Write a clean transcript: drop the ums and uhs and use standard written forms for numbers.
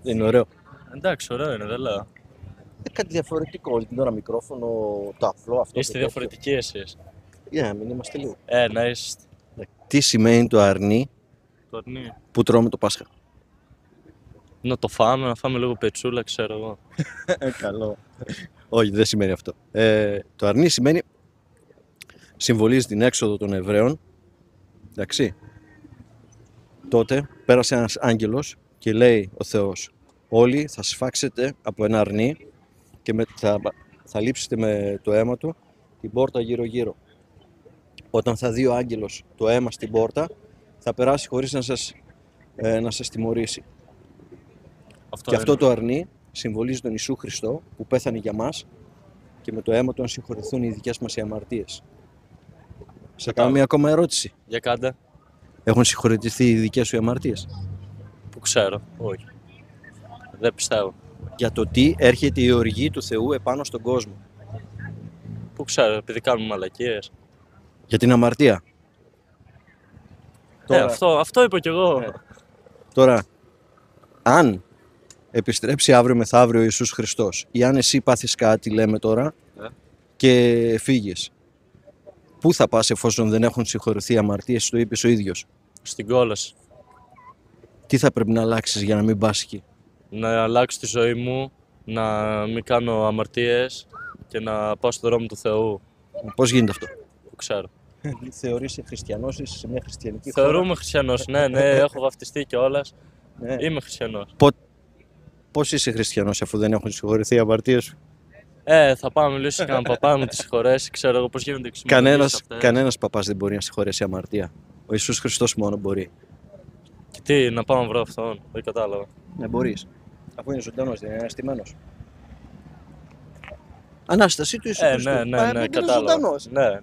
Είναι ωραίο. Εντάξει, ωραίο είναι, δεν λέω. Κάτι διαφορετικό. Όλη την ώρα μικρόφωνο, το απλό αυτό. Είστε διαφορετικοί εσείς. Για να μην είμαστε λίγο. Να είστε. Τι σημαίνει το αρνί Τωρινή. που τρώμε το Πάσχα? Να το φάμε, να φάμε λίγο πετσούλα, ξέρω εγώ. Καλό. Όχι, δεν σημαίνει αυτό. Το αρνί σημαίνει, συμβολίζει την έξοδο των Εβραίων. Εντάξει. Τότε πέρασε ένας άγγελος και λέει ο Θεός: όλοι θα σφάξετε από ένα αρνί και θα λείψετε με το αίμα του την πόρτα γύρω-γύρω. Όταν θα δει ο άγγελος το αίμα στην πόρτα, θα περάσει χωρίς να σας τιμωρήσει. Και αυτό το αρνί συμβολίζει τον Ιησού Χριστό που πέθανε για μας και με το αίμα του να συγχωρηθούν οι δικές μας οι αμαρτίες. Σε κάνω μια ακόμα ερώτηση. Για κάντε. Έχουν συγχωρητηθεί οι δικές σου οι αμαρτίες? Που ξέρω, όχι. Δεν πιστεύω. Για το τι έρχεται η οργή του Θεού επάνω στον κόσμο. Που ξέρω, επειδή κάνουμε μαλακίες. Για την αμαρτία. Αυτό είπα κι εγώ. Τώρα, αν επιστρέψει αύριο μεθαύριο ο Ιησούς Χριστός ή αν εσύ πάθεις κάτι, λέμε τώρα, και φύγεις, πού θα πας εφόσον δεν έχουν συγχωρηθεί οι αμαρτίες, το είπες ο ίδιος? Στην κόλαση. Τι θα πρέπει να αλλάξεις για να μην πας εκεί? Να αλλάξω τη ζωή μου, να μην κάνω αμαρτίες και να πάω στον δρόμο του Θεού. Πώς γίνεται αυτό? Που ξέρω. Θεωρείσαι χριστιανός, είσαι σε μια χριστιανική χώρα? Θεωρούμε χριστιανός, ναι, έχω βαφτιστεί κιόλας. Ναι. Είμαι χριστιανός. Πώς είσαι χριστιανός αφού δεν έχουν συγχωρηθεί οι αμαρτίες σου? Θα πάμε μιλήσω σε κανέναν παπά να τη συγχωρέσει, ξέρω εγώ πώς γίνονται οι εξομολογίες αυτές. Κανένας παπάς δεν μπορεί να συγχωρέσει αμαρτία. Ο Ιησούς Χριστός μόνο μπορεί. Και τι, να πάω να βρω αυτόν, δεν κατάλαβα. Ναι, μπορείς. Αφού είναι ζωντανός, δεν είναι αναστημένος. Ανάσταση του Ιησού Χριστού. Ναι, κατάλαβα. Ζωντανός. Ναι.